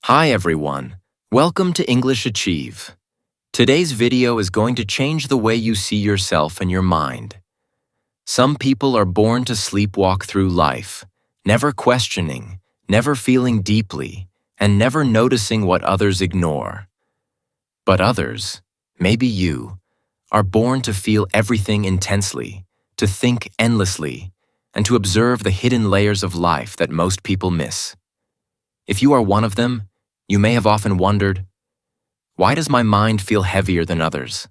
Hi everyone, welcome to English Achieve. Today's video is going to change the way you see yourself and your mind. Some people are born to sleepwalk through life, never questioning, never feeling deeply, and never noticing what others ignore. But others, maybe you, are born to feel everything intensely, to think endlessly, and to observe the hidden layers of life that most people miss. If you are one of them, you may have often wondered, why does my mind feel heavier than others?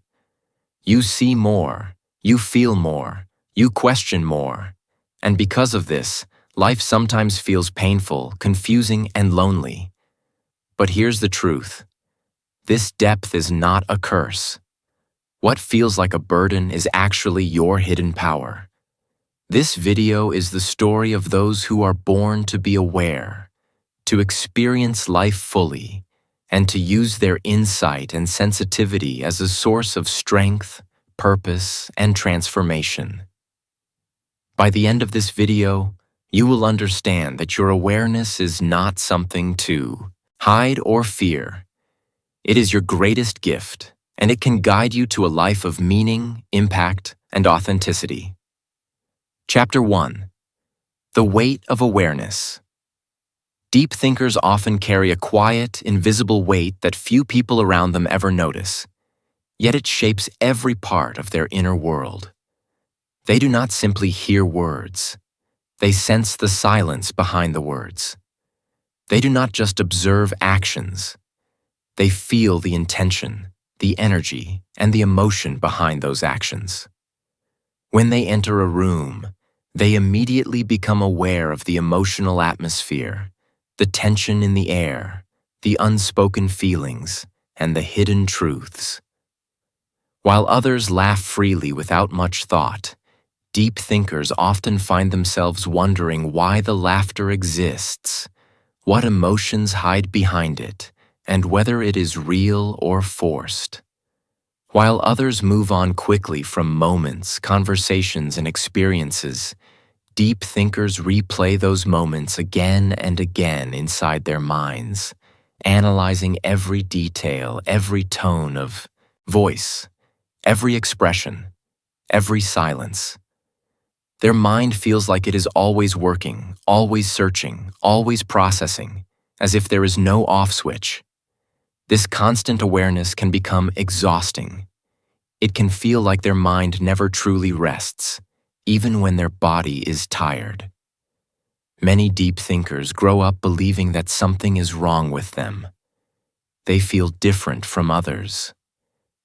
You see more, you feel more, you question more, and because of this, life sometimes feels painful, confusing, and lonely. But here's the truth. This depth is not a curse. What feels like a burden is actually your hidden power. This video is the story of those who are born to be aware, to experience life fully, and to use their insight and sensitivity as a source of strength, purpose, and transformation. By the end of this video, you will understand that your awareness is not something to hide or fear. It is your greatest gift, and it can guide you to a life of meaning, impact, and authenticity. Chapter 1. The Weight of Awareness. Deep thinkers often carry a quiet, invisible weight that few people around them ever notice, yet it shapes every part of their inner world. They do not simply hear words. They sense the silence behind the words. They do not just observe actions. They feel the intention, the energy, and the emotion behind those actions. When they enter a room, they immediately become aware of the emotional atmosphere, the tension in the air, the unspoken feelings, and the hidden truths. While others laugh freely without much thought, deep thinkers often find themselves wondering why the laughter exists, what emotions hide behind it, and whether it is real or forced. While others move on quickly from moments, conversations, and experiences, deep thinkers replay those moments again and again inside their minds, analyzing every detail, every tone of voice, every expression, every silence. Their mind feels like it is always working, always searching, always processing, as if there is no off switch. This constant awareness can become exhausting. It can feel like their mind never truly rests, even when their body is tired. Many deep thinkers grow up believing that something is wrong with them. They feel different from others.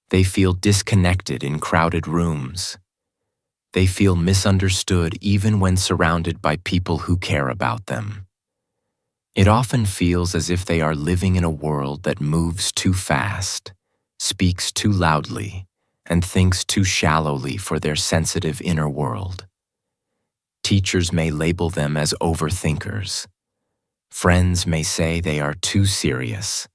They feel disconnected in crowded rooms. They feel misunderstood even when surrounded by people who care about them. It often feels as if they are living in a world that moves too fast, speaks too loudly, and thinks too shallowly for their sensitive inner world. Teachers may label them as overthinkers. Friends may say they are too serious.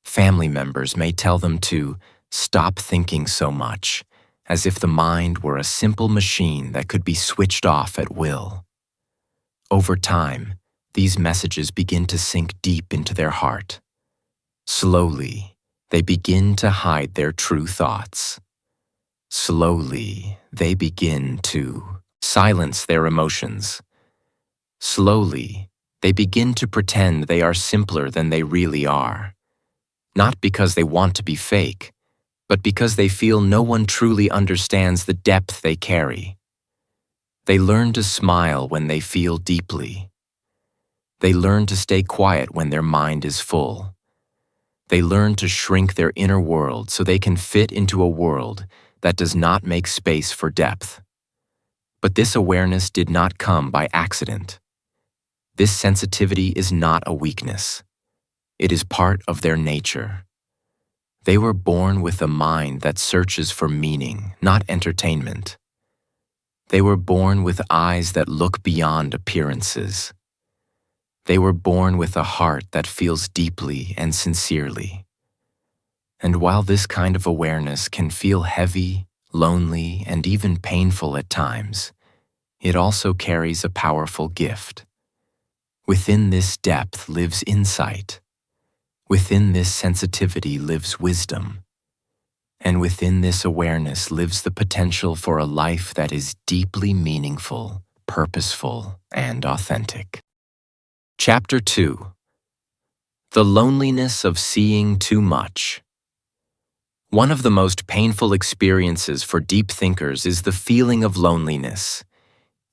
Family members may tell them to stop thinking so much, as if the mind were a simple machine that could be switched off at will. Over time, these messages begin to sink deep into their heart. Slowly, they begin to hide their true thoughts. Slowly, they begin to silence their emotions. Slowly, they begin to pretend they are simpler than they really are. Not because they want to be fake, but because they feel no one truly understands the depth they carry. They learn to smile when they feel deeply. They learn to stay quiet when their mind is full. They learn to shrink their inner world so they can fit into a world that does not make space for depth. But this awareness did not come by accident. This sensitivity is not a weakness. It is part of their nature. They were born with a mind that searches for meaning, not entertainment. They were born with eyes that look beyond appearances. They were born with a heart that feels deeply and sincerely. And while this kind of awareness can feel heavy, lonely, and even painful at times, it also carries a powerful gift. Within this depth lives insight. Within this sensitivity lives wisdom, and within this awareness lives the potential for a life that is deeply meaningful, purposeful, and authentic. Chapter 2: The Loneliness of Seeing Too Much. One of the most painful experiences for deep thinkers is the feeling of loneliness,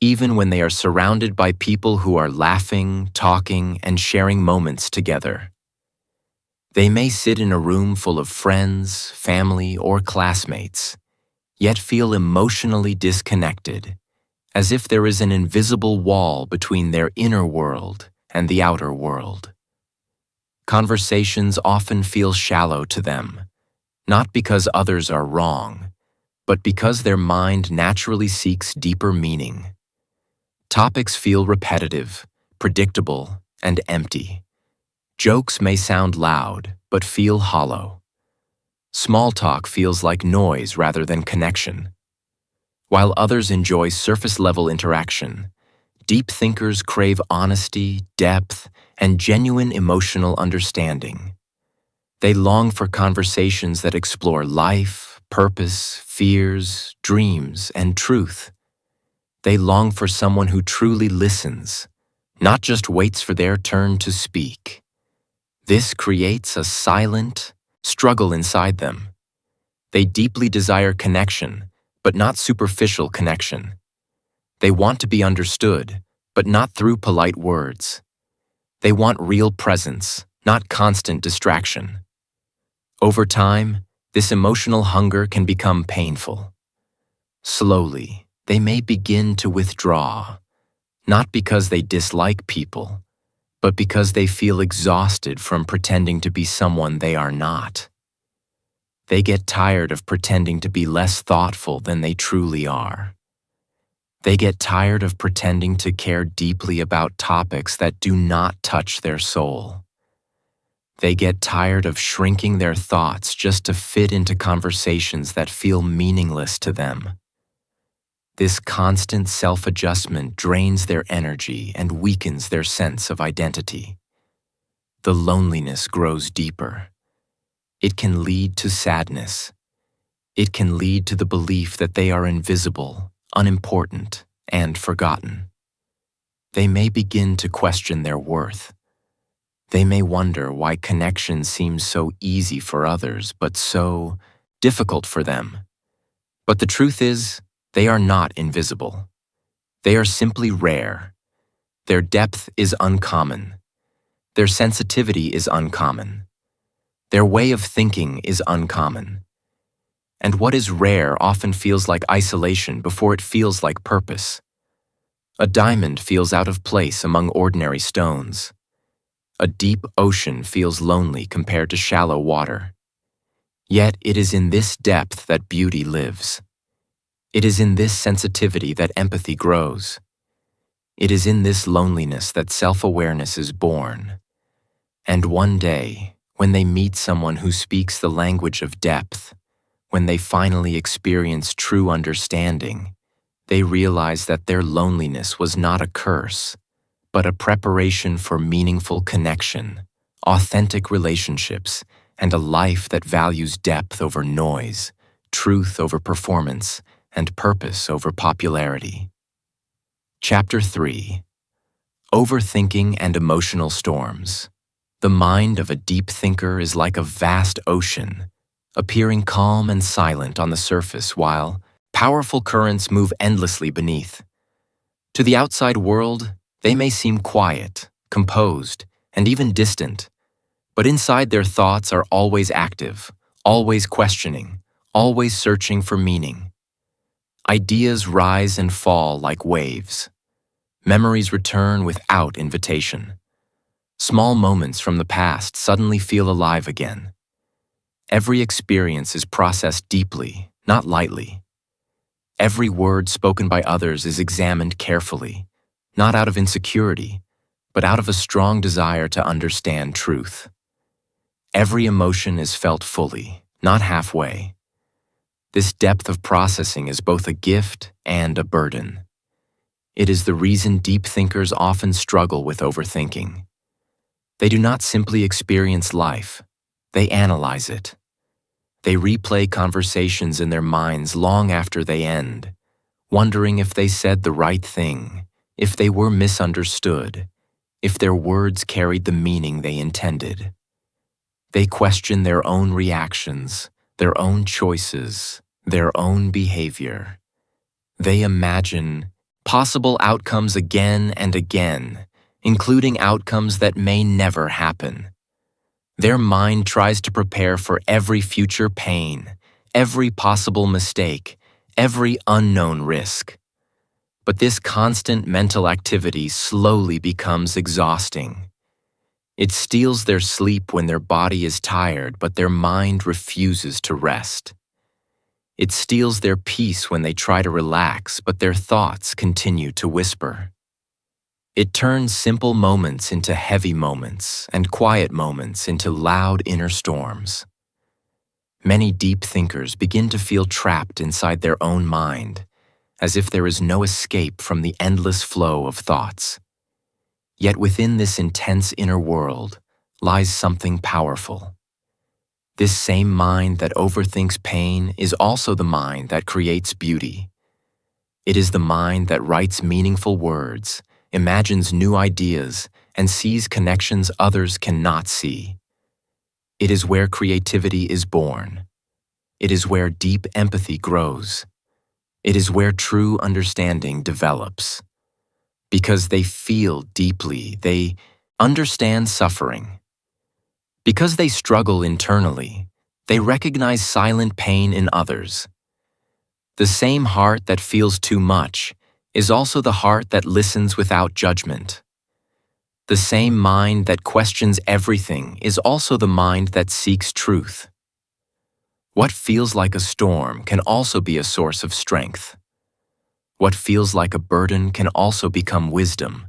even when they are surrounded by people who are laughing, talking, and sharing moments together. They may sit in a room full of friends, family, or classmates, yet feel emotionally disconnected, as if there is an invisible wall between their inner world and the outer world. Conversations often feel shallow to them, not because others are wrong, but because their mind naturally seeks deeper meaning. Topics feel repetitive, predictable, and empty. Jokes may sound loud, but feel hollow. Small talk feels like noise rather than connection. While others enjoy surface-level interaction, deep thinkers crave honesty, depth, and genuine emotional understanding. They long for conversations that explore life, purpose, fears, dreams, and truth. They long for someone who truly listens, not just waits for their turn to speak. This creates a silent struggle inside them. They deeply desire connection, but not superficial connection. They want to be understood, but not through polite words. They want real presence, not constant distraction. Over time, this emotional hunger can become painful. Slowly, they may begin to withdraw, not because they dislike people, but because they feel exhausted from pretending to be someone they are not. They get tired of pretending to be less thoughtful than they truly are. They get tired of pretending to care deeply about topics that do not touch their soul. They get tired of shrinking their thoughts just to fit into conversations that feel meaningless to them. This constant self-adjustment drains their energy and weakens their sense of identity. The loneliness grows deeper. It can lead to sadness. It can lead to the belief that they are invisible, unimportant, and forgotten. They may begin to question their worth. They may wonder why connection seems so easy for others but so difficult for them. But the truth is, they are not invisible. They are simply rare. Their depth is uncommon. Their sensitivity is uncommon. Their way of thinking is uncommon. And what is rare often feels like isolation before it feels like purpose. A diamond feels out of place among ordinary stones. A deep ocean feels lonely compared to shallow water. Yet it is in this depth that beauty lives. It is in this sensitivity that empathy grows. It is in this loneliness that self-awareness is born. And one day, when they meet someone who speaks the language of depth, when they finally experience true understanding, they realize that their loneliness was not a curse, but a preparation for meaningful connection, authentic relationships, and a life that values depth over noise, truth over performance, and purpose over popularity. Chapter 3: Overthinking and Emotional Storms. The mind of a deep thinker is like a vast ocean, appearing calm and silent on the surface while powerful currents move endlessly beneath. To the outside world, they may seem quiet, composed, and even distant, but inside their thoughts are always active, always questioning, always searching for meaning. Ideas rise and fall like waves. Memories return without invitation. Small moments from the past suddenly feel alive again. Every experience is processed deeply, not lightly. Every word spoken by others is examined carefully, not out of insecurity, but out of a strong desire to understand truth. Every emotion is felt fully, not halfway. This depth of processing is both a gift and a burden. It is the reason deep thinkers often struggle with overthinking. They do not simply experience life, they analyze it. They replay conversations in their minds long after they end, wondering if they said the right thing, if they were misunderstood, if their words carried the meaning they intended. They question their own reactions, their own choices, their own behavior. They imagine possible outcomes again and again, including outcomes that may never happen. Their mind tries to prepare for every future pain, every possible mistake, every unknown risk. But this constant mental activity slowly becomes exhausting. It steals their sleep when their body is tired, but their mind refuses to rest. It steals their peace when they try to relax, but their thoughts continue to whisper. It turns simple moments into heavy moments and quiet moments into loud inner storms. Many deep thinkers begin to feel trapped inside their own mind, as if there is no escape from the endless flow of thoughts. Yet within this intense inner world lies something powerful. This same mind that overthinks pain is also the mind that creates beauty. It is the mind that writes meaningful words, imagines new ideas, and sees connections others cannot see. It is where creativity is born. It is where deep empathy grows. It is where true understanding develops. Because they feel deeply, they understand suffering. Because they struggle internally, they recognize silent pain in others. The same heart that feels too much is also the heart that listens without judgment. The same mind that questions everything is also the mind that seeks truth. What feels like a storm can also be a source of strength. What feels like a burden can also become wisdom.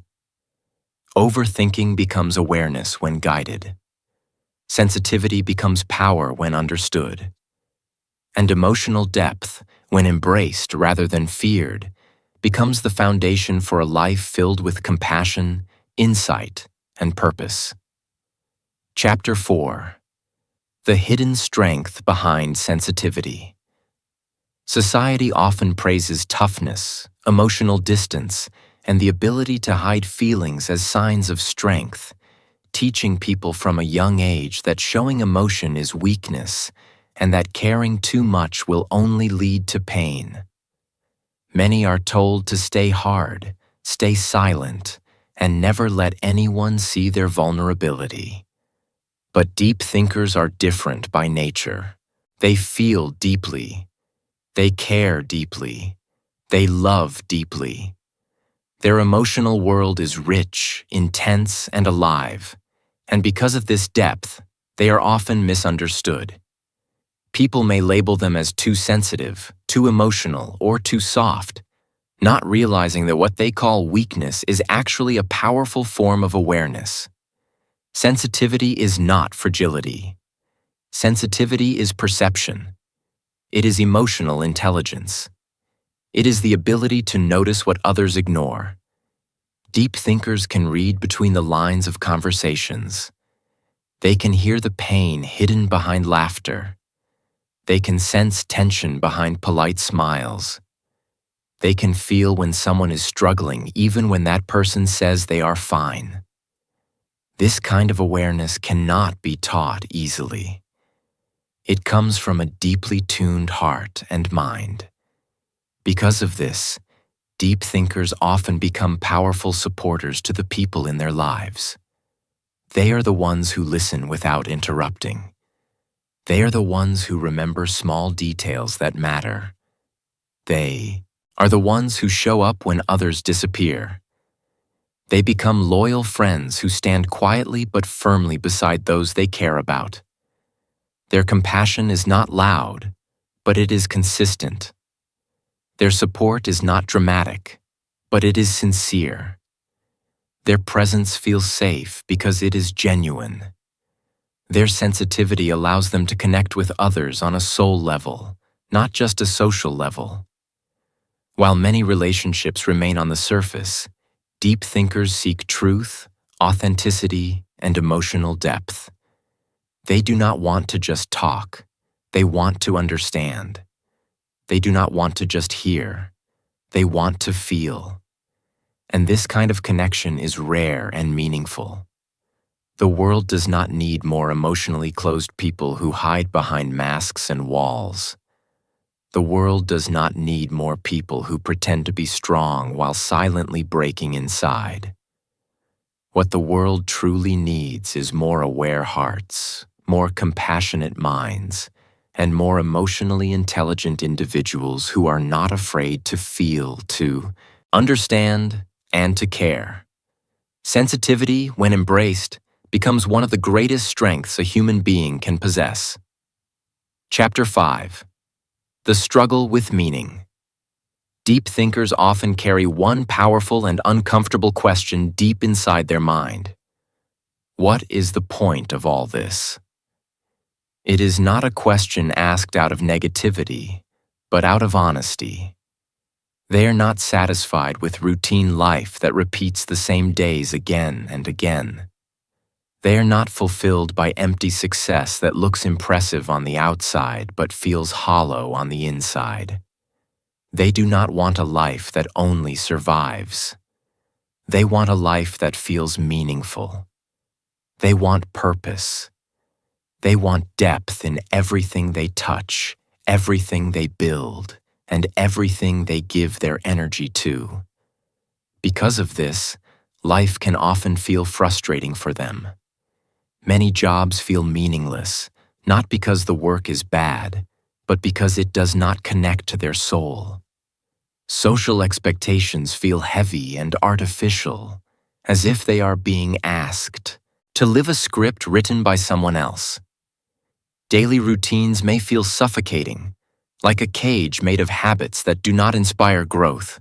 Overthinking becomes awareness when guided. Sensitivity becomes power when understood. And emotional depth, when embraced rather than feared, becomes the foundation for a life filled with compassion, insight, and purpose. Chapter 4: The Hidden Strength Behind Sensitivity. Society often praises toughness, emotional distance, and the ability to hide feelings as signs of strength, teaching people from a young age that showing emotion is weakness and that caring too much will only lead to pain. Many are told to stay hard, stay silent, and never let anyone see their vulnerability. But deep thinkers are different by nature. They feel deeply. They care deeply. They love deeply. Their emotional world is rich, intense, and alive. And because of this depth, they are often misunderstood. People may label them as too sensitive, too emotional, or too soft, not realizing that what they call weakness is actually a powerful form of awareness. Sensitivity is not fragility. Sensitivity is perception. It is emotional intelligence. It is the ability to notice what others ignore. Deep thinkers can read between the lines of conversations. They can hear the pain hidden behind laughter. They can sense tension behind polite smiles. They can feel when someone is struggling even when that person says they are fine. This kind of awareness cannot be taught easily. It comes from a deeply tuned heart and mind. Because of this, deep thinkers often become powerful supporters to the people in their lives. They are the ones who listen without interrupting. They are the ones who remember small details that matter. They are the ones who show up when others disappear. They become loyal friends who stand quietly but firmly beside those they care about. Their compassion is not loud, but it is consistent. Their support is not dramatic, but it is sincere. Their presence feels safe because it is genuine. Their sensitivity allows them to connect with others on a soul level, not just a social level. While many relationships remain on the surface, deep thinkers seek truth, authenticity, and emotional depth. They do not want to just talk. They want to understand. They do not want to just hear. They want to feel. And this kind of connection is rare and meaningful. The world does not need more emotionally closed people who hide behind masks and walls. The world does not need more people who pretend to be strong while silently breaking inside. What the world truly needs is more aware hearts, more compassionate minds, and more emotionally intelligent individuals who are not afraid to feel, to understand, and to care. Sensitivity, when embraced, becomes one of the greatest strengths a human being can possess. Chapter 5. The Struggle with Meaning. Deep thinkers often carry one powerful and uncomfortable question deep inside their mind. What is the point of all this? It is not a question asked out of negativity, but out of honesty. They are not satisfied with routine life that repeats the same days again and again. They are not fulfilled by empty success that looks impressive on the outside but feels hollow on the inside. They do not want a life that only survives. They want a life that feels meaningful. They want purpose. They want depth in everything they touch, everything they build, and everything they give their energy to. Because of this, life can often feel frustrating for them. Many jobs feel meaningless, not because the work is bad, but because it does not connect to their soul. Social expectations feel heavy and artificial, as if they are being asked to live a script written by someone else. Daily routines may feel suffocating, like a cage made of habits that do not inspire growth.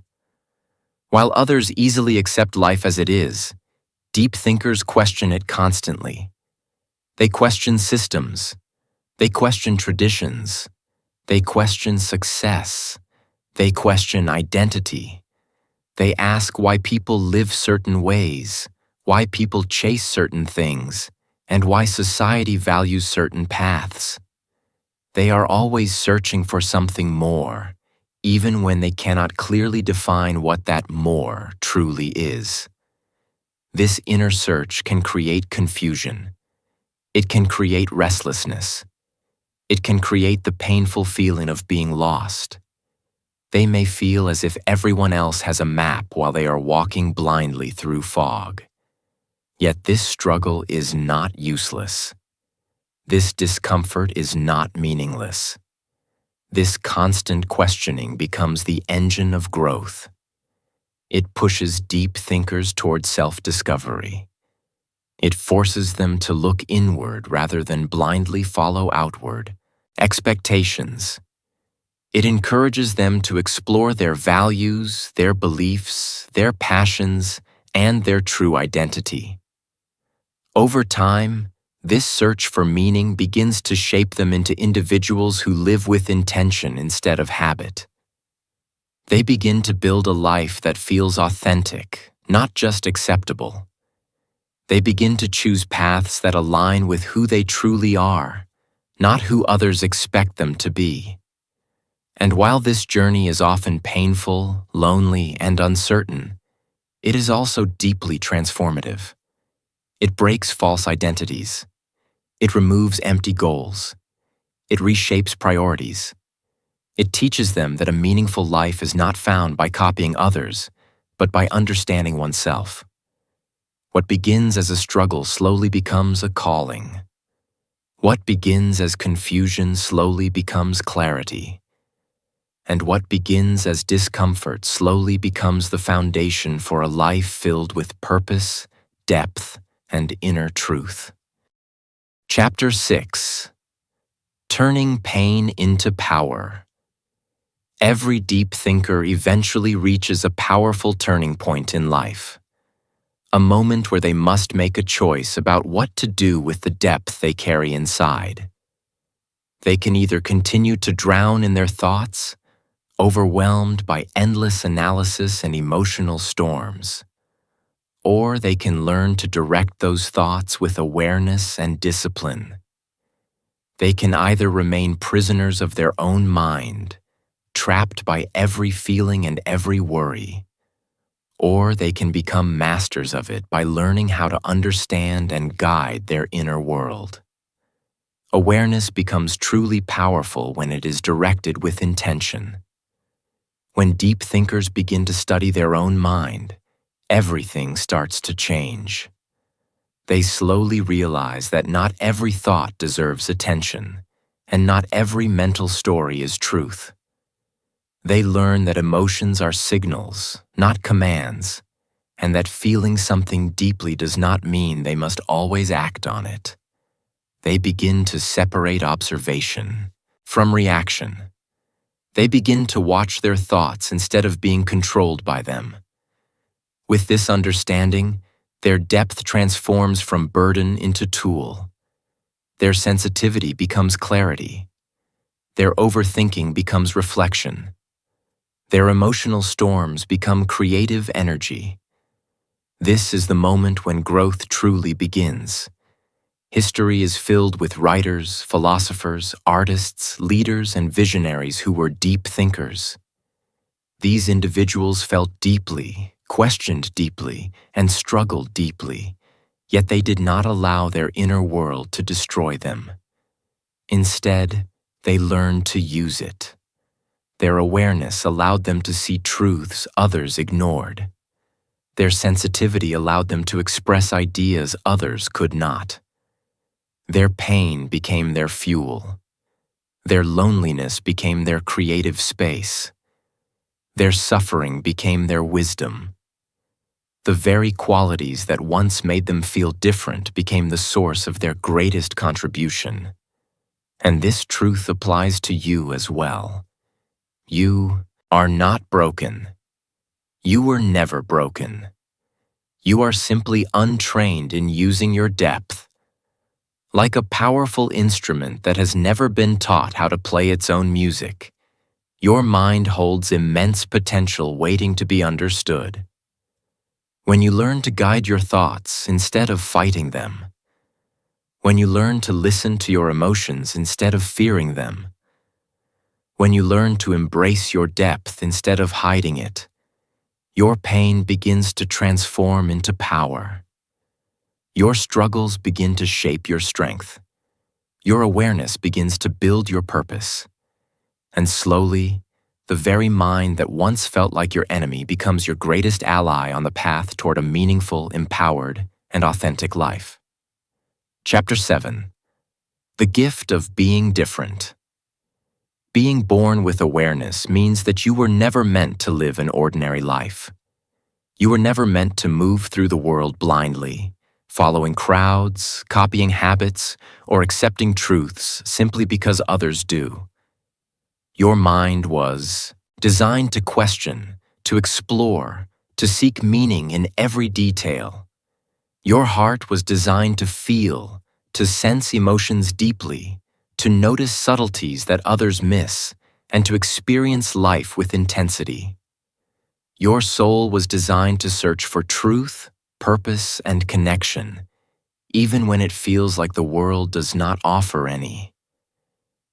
While others easily accept life as it is, deep thinkers question it constantly. They question systems. They question traditions. They question success. They question identity. They ask why people live certain ways, why people chase certain things, and why society values certain paths. They are always searching for something more, even when they cannot clearly define what that more truly is. This inner search can create confusion. It can create restlessness. It can create the painful feeling of being lost. They may feel as if everyone else has a map while they are walking blindly through fog. Yet this struggle is not useless. This discomfort is not meaningless. This constant questioning becomes the engine of growth. It pushes deep thinkers toward self-discovery. It forces them to look inward rather than blindly follow outward expectations. It encourages them to explore their values, their beliefs, their passions, and their true identity. Over time, this search for meaning begins to shape them into individuals who live with intention instead of habit. They begin to build a life that feels authentic, not just acceptable. They begin to choose paths that align with who they truly are, not who others expect them to be. And while this journey is often painful, lonely, and uncertain, it is also deeply transformative. It breaks false identities. It removes empty goals. It reshapes priorities. It teaches them that a meaningful life is not found by copying others, but by understanding oneself. What begins as a struggle slowly becomes a calling. What begins as confusion slowly becomes clarity. And what begins as discomfort slowly becomes the foundation for a life filled with purpose, depth, and inner truth. Chapter 6. Turning Pain into Power. Every deep thinker eventually reaches a powerful turning point in life. A moment where they must make a choice about what to do with the depth they carry inside. They can either continue to drown in their thoughts, overwhelmed by endless analysis and emotional storms, or they can learn to direct those thoughts with awareness and discipline. They can either remain prisoners of their own mind, trapped by every feeling and every worry, or they can become masters of it by learning how to understand and guide their inner world. Awareness becomes truly powerful when it is directed with intention. When deep thinkers begin to study their own mind, everything starts to change. They slowly realize that not every thought deserves attention, and not every mental story is truth. They learn that emotions are signals, not commands, and that feeling something deeply does not mean they must always act on it. They begin to separate observation from reaction. They begin to watch their thoughts instead of being controlled by them. With this understanding, their depth transforms from burden into tool. Their sensitivity becomes clarity. Their overthinking becomes reflection. Their emotional storms become creative energy. This is the moment when growth truly begins. History is filled with writers, philosophers, artists, leaders, and visionaries who were deep thinkers. These individuals felt deeply, questioned deeply, and struggled deeply, yet they did not allow their inner world to destroy them. Instead, they learned to use it. Their awareness allowed them to see truths others ignored. Their sensitivity allowed them to express ideas others could not. Their pain became their fuel. Their loneliness became their creative space. Their suffering became their wisdom. The very qualities that once made them feel different became the source of their greatest contribution. And this truth applies to you as well. You are not broken. You were never broken. You are simply untrained in using your depth. Like a powerful instrument that has never been taught how to play its own music, your mind holds immense potential waiting to be understood. When you learn to guide your thoughts instead of fighting them, when you learn to listen to your emotions instead of fearing them, when you learn to embrace your depth instead of hiding it, your pain begins to transform into power. Your struggles begin to shape your strength. Your awareness begins to build your purpose. And slowly, the very mind that once felt like your enemy becomes your greatest ally on the path toward a meaningful, empowered, and authentic life. Chapter 7. The Gift of Being Different. Being born with awareness means that you were never meant to live an ordinary life. You were never meant to move through the world blindly, following crowds, copying habits, or accepting truths simply because others do. Your mind was designed to question, to explore, to seek meaning in every detail. Your heart was designed to feel, to sense emotions deeply, to notice subtleties that others miss, and to experience life with intensity. Your soul was designed to search for truth, purpose, and connection, even when it feels like the world does not offer any.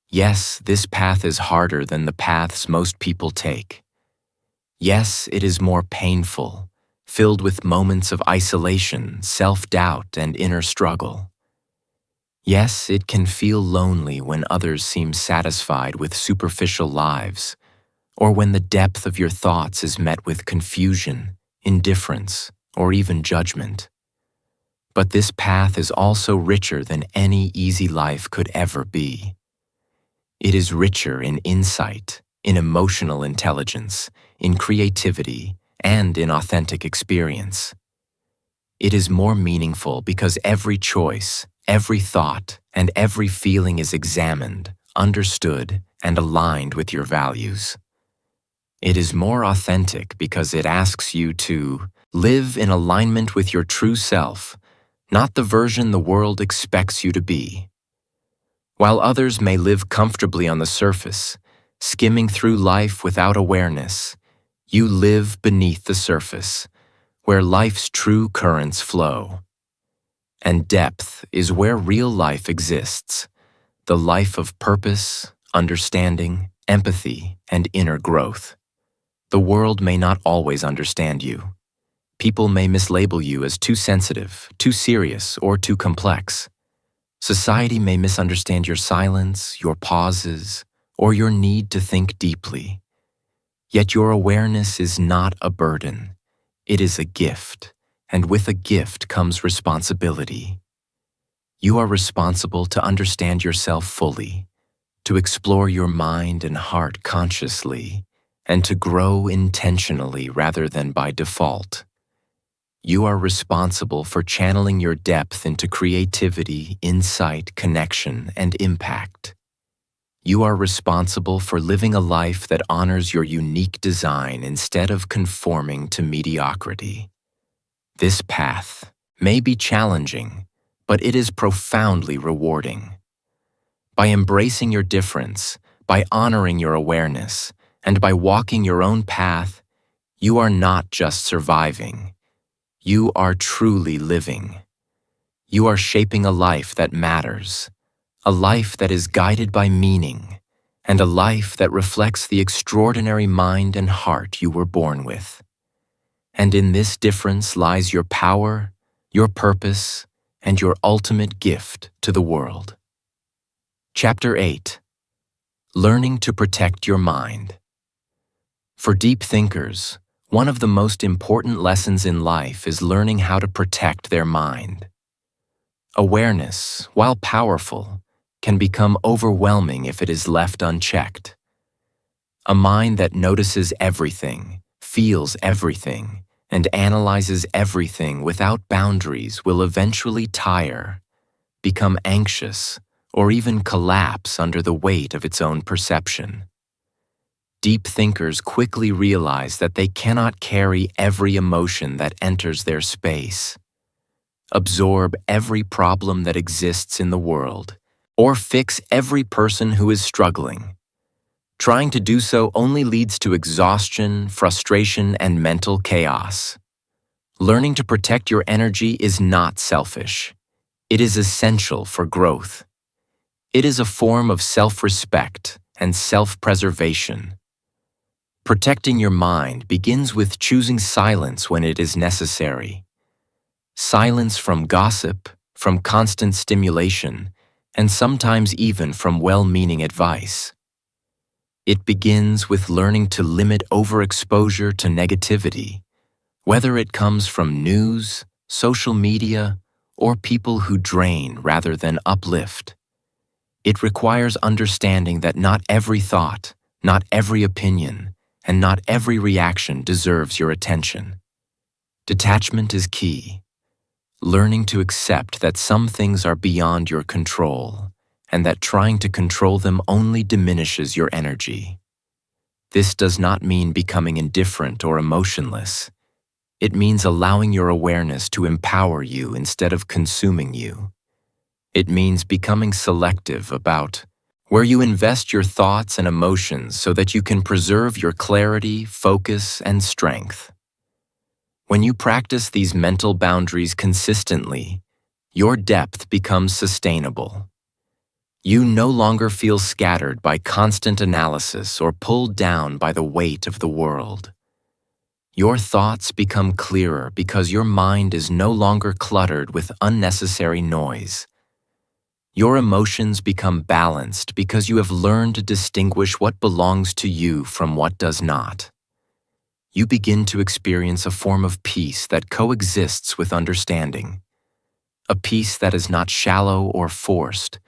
Yes, this path is harder than the paths most people take. Yes, it is more painful, filled with moments of isolation, self-doubt, and inner struggle. Yes, it can feel lonely when others seem satisfied with superficial lives, or when the depth of your thoughts is met with confusion, indifference, or even judgment. But this path is also richer than any easy life could ever be. It is richer in insight, in emotional intelligence, in creativity, and in authentic experience. It is more meaningful because every choice, every thought, and every feeling is examined, understood, and aligned with your values. It is more authentic because it asks you to live in alignment with your true self, not the version the world expects you to be. While others may live comfortably on the surface, skimming through life without awareness, you live beneath the surface, where life's true currents flow. And depth is where real life exists, the life of purpose, understanding, empathy, and inner growth. The world may not always understand you. People may mislabel you as too sensitive, too serious, or too complex. Society may misunderstand your silence, your pauses, or your need to think deeply. Yet your awareness is not a burden. It is a gift, and with a gift comes responsibility. You are responsible to understand yourself fully, to explore your mind and heart consciously, and to grow intentionally rather than by default. You are responsible for channeling your depth into creativity, insight, connection, and impact. You are responsible for living a life that honors your unique design instead of conforming to mediocrity. This path may be challenging, but it is profoundly rewarding. By embracing your difference, by honoring your awareness, and by walking your own path, you are not just surviving. You are truly living. You are shaping a life that matters, a life that is guided by meaning, and a life that reflects the extraordinary mind and heart you were born with. And in this difference lies your power, your purpose, and your ultimate gift to the world. Chapter 8. Learning to protect your mind. For deep thinkers, one of the most important lessons in life is learning how to protect their mind. Awareness, while powerful, can become overwhelming if it is left unchecked. A mind that notices everything, feels everything, and analyzes everything without boundaries will eventually tire, become anxious, or even collapse under the weight of its own perception. Deep thinkers quickly realize that they cannot carry every emotion that enters their space, absorb every problem that exists in the world, or fix every person who is struggling. Trying to do so only leads to exhaustion, frustration, and mental chaos. Learning to protect your energy is not selfish. It is essential for growth. It is a form of self-respect and self-preservation. Protecting your mind begins with choosing silence when it is necessary. Silence from gossip, from constant stimulation, and sometimes even from well-meaning advice. It begins with learning to limit overexposure to negativity, whether it comes from news, social media, or people who drain rather than uplift. It requires understanding that not every thought, not every opinion, and not every reaction deserves your attention. Detachment is key. Learning to accept that some things are beyond your control, and that trying to control them only diminishes your energy. This does not mean becoming indifferent or emotionless. It means allowing your awareness to empower you instead of consuming you. It means becoming selective about where you invest your thoughts and emotions so that you can preserve your clarity, focus, and strength. When you practice these mental boundaries consistently, your depth becomes sustainable. You no longer feel scattered by constant analysis or pulled down by the weight of the world. Your thoughts become clearer because your mind is no longer cluttered with unnecessary noise. Your emotions become balanced because you have learned to distinguish what belongs to you from what does not. You begin to experience a form of peace that coexists with understanding. A peace that is not shallow or forced,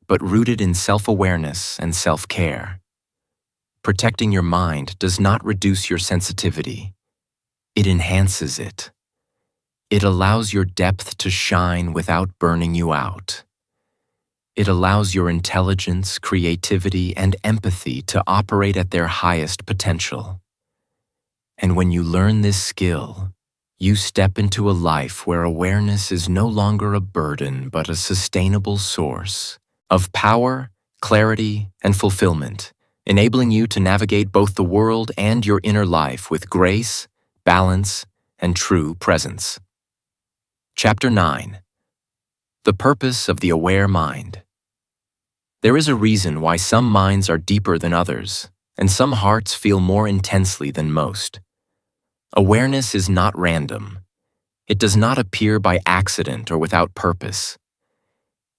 but rooted in self-awareness and self-care. Protecting your mind does not reduce your sensitivity. It enhances it. It allows your depth to shine without burning you out. It allows your intelligence, creativity, and empathy to operate at their highest potential. And when you learn this skill, you step into a life where awareness is no longer a burden but a sustainable source of power, clarity, and fulfillment, enabling you to navigate both the world and your inner life with grace, balance, and true presence. Chapter 9. The Purpose of the Aware Mind. There is a reason why some minds are deeper than others, and some hearts feel more intensely than most. Awareness is not random. It does not appear by accident or without purpose.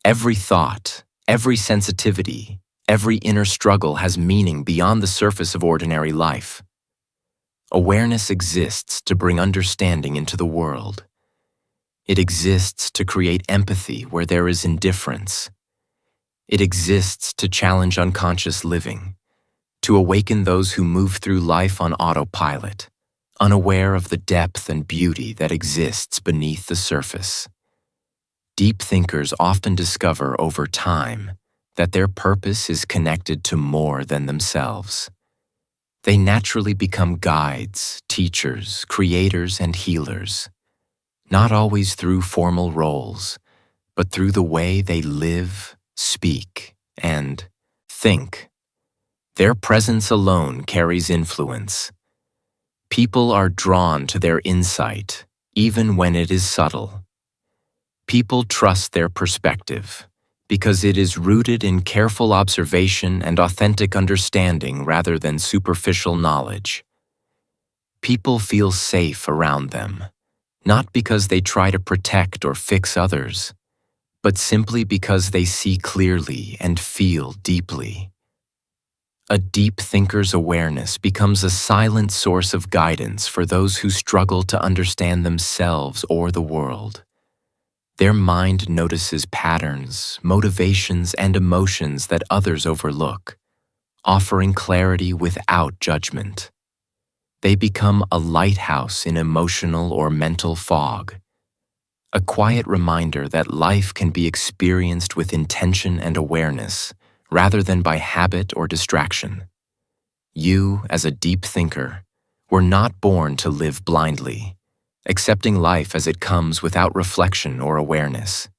Every thought, every sensitivity, every inner struggle has meaning beyond the surface of ordinary life. Awareness exists to bring understanding into the world. It exists to create empathy where there is indifference. It exists to challenge unconscious living, to awaken those who move through life on autopilot, unaware of the depth and beauty that exists beneath the surface. Deep thinkers often discover over time that their purpose is connected to more than themselves. They naturally become guides, teachers, creators, and healers, not always through formal roles, but through the way they live, speak, and think. Their presence alone carries influence. People are drawn to their insight, even when it is subtle. People trust their perspective because it is rooted in careful observation and authentic understanding rather than superficial knowledge. People feel safe around them, not because they try to protect or fix others, but simply because they see clearly and feel deeply. A deep thinker's awareness becomes a silent source of guidance for those who struggle to understand themselves or the world. Their mind notices patterns, motivations, and emotions that others overlook, offering clarity without judgment. They become a lighthouse in emotional or mental fog, a quiet reminder that life can be experienced with intention and awareness, rather than by habit or distraction. You, as a deep thinker, were not born to live blindly, accepting life as it comes without reflection or awareness.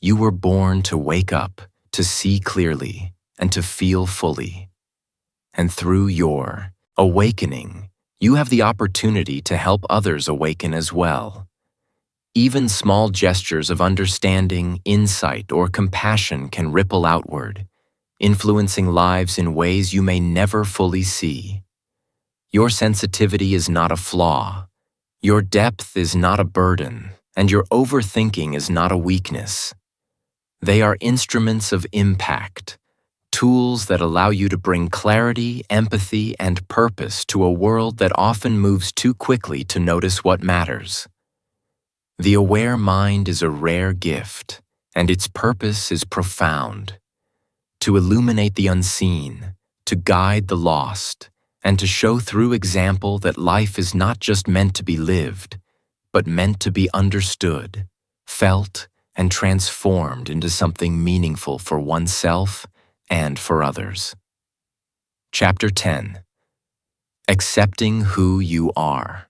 You were born to wake up, to see clearly, and to feel fully. And through your awakening, you have the opportunity to help others awaken as well. Even small gestures of understanding, insight, or compassion can ripple outward, influencing lives in ways you may never fully see. Your sensitivity is not a flaw. Your depth is not a burden, and your overthinking is not a weakness. They are instruments of impact, tools that allow you to bring clarity, empathy, and purpose to a world that often moves too quickly to notice what matters. The aware mind is a rare gift, and its purpose is profound: to illuminate the unseen, to guide the lost, and to show through example that life is not just meant to be lived, but meant to be understood, felt, and transformed into something meaningful for oneself and for others. Chapter 10. Accepting who you are.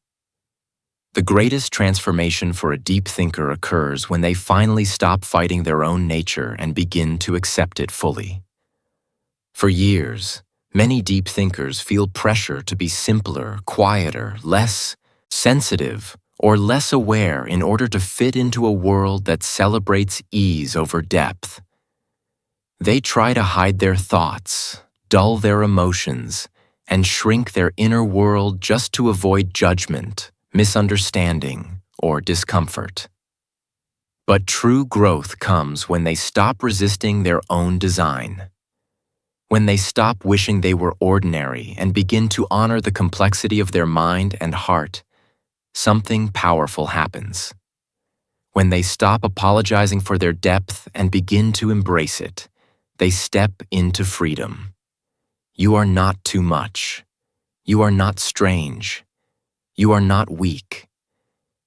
The greatest transformation for a deep thinker occurs when they finally stop fighting their own nature and begin to accept it fully. For years, many deep thinkers feel pressure to be simpler, quieter, less sensitive, or less aware in order to fit into a world that celebrates ease over depth. They try to hide their thoughts, dull their emotions, and shrink their inner world just to avoid judgment, misunderstanding, or discomfort. But true growth comes when they stop resisting their own design. When they stop wishing they were ordinary and begin to honor the complexity of their mind and heart, something powerful happens. When they stop apologizing for their depth and begin to embrace it, they step into freedom. You are not too much. You are not strange. You are not weak.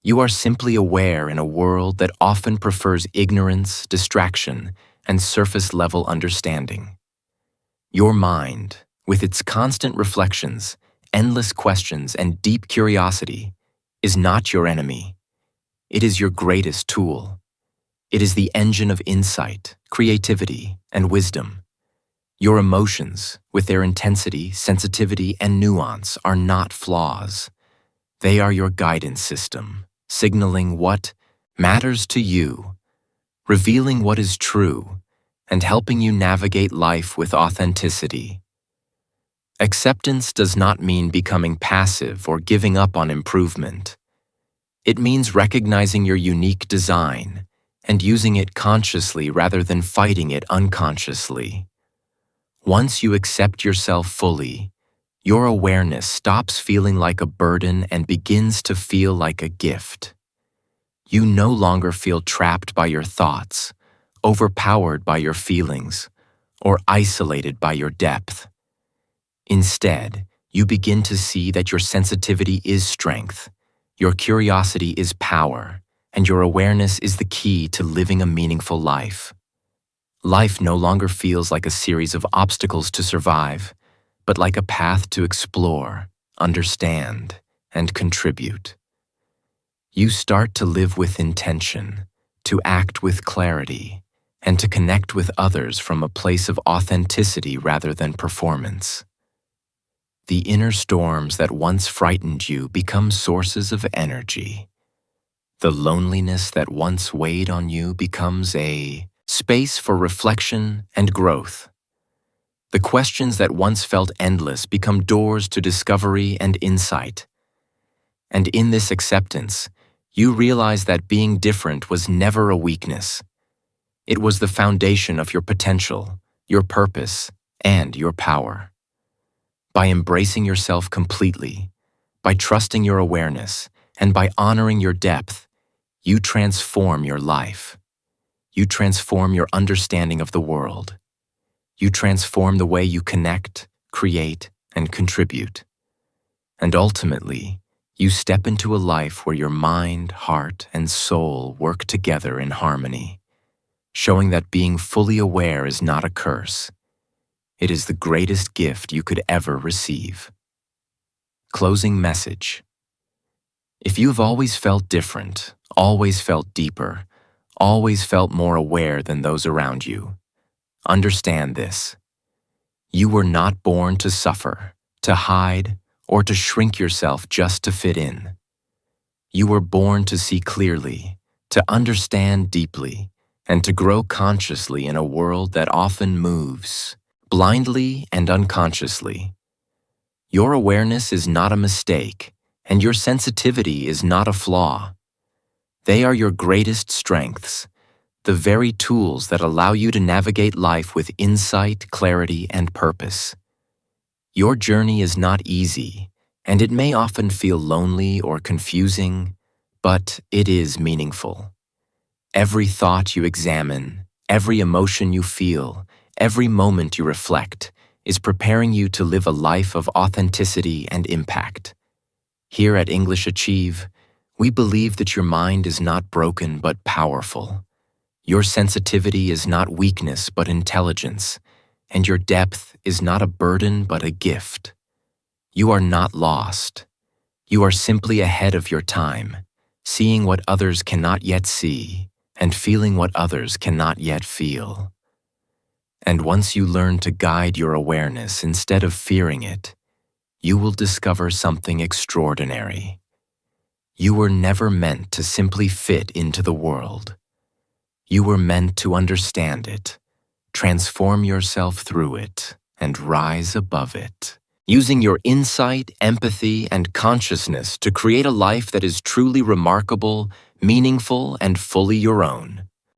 You are simply aware in a world that often prefers ignorance, distraction, and surface-level understanding. Your mind, with its constant reflections, endless questions, and deep curiosity, is not your enemy. It is your greatest tool. It is the engine of insight, creativity, and wisdom. Your emotions, with their intensity, sensitivity, and nuance, are not flaws. They are your guidance system, signaling what matters to you, revealing what is true, and helping you navigate life with authenticity. Acceptance does not mean becoming passive or giving up on improvement. It means recognizing your unique design and using it consciously rather than fighting it unconsciously. Once you accept yourself fully, your awareness stops feeling like a burden and begins to feel like a gift. You no longer feel trapped by your thoughts, overpowered by your feelings, or isolated by your depth. Instead, you begin to see that your sensitivity is strength, your curiosity is power, and your awareness is the key to living a meaningful life. Life no longer feels like a series of obstacles to survive, but like a path to explore, understand, and contribute. You start to live with intention, to act with clarity, and to connect with others from a place of authenticity rather than performance. The inner storms that once frightened you become sources of energy. The loneliness that once weighed on you becomes a space for reflection and growth. The questions that once felt endless become doors to discovery and insight. And in this acceptance, you realize that being different was never a weakness. It was the foundation of your potential, your purpose, and your power. By embracing yourself completely, by trusting your awareness, and by honoring your depth, you transform your life. You transform your understanding of the world. You transform the way you connect, create, and contribute. And ultimately, you step into a life where your mind, heart, and soul work together in harmony, showing that being fully aware is not a curse. It is the greatest gift you could ever receive. Closing message. If you've always felt different, always felt deeper, always felt more aware than those around you, understand this. You were not born to suffer, to hide, or to shrink yourself just to fit in. You were born to see clearly, to understand deeply, and to grow consciously in a world that often moves blindly and unconsciously. Your awareness is not a mistake, and your sensitivity is not a flaw. They are your greatest strengths, the very tools that allow you to navigate life with insight, clarity, and purpose. Your journey is not easy, and it may often feel lonely or confusing, but it is meaningful. Every thought you examine, every emotion you feel, every moment you reflect is preparing you to live a life of authenticity and impact. Here at English Achieve, we believe that your mind is not broken but powerful. Your sensitivity is not weakness but intelligence, and your depth is not a burden but a gift. You are not lost. You are simply ahead of your time, seeing what others cannot yet see, and feeling what others cannot yet feel. And once you learn to guide your awareness instead of fearing it, you will discover something extraordinary. You were never meant to simply fit into the world. You were meant to understand it, transform yourself through it, and rise above it, using your insight, empathy, and consciousness to create a life that is truly remarkable, meaningful, and fully your own.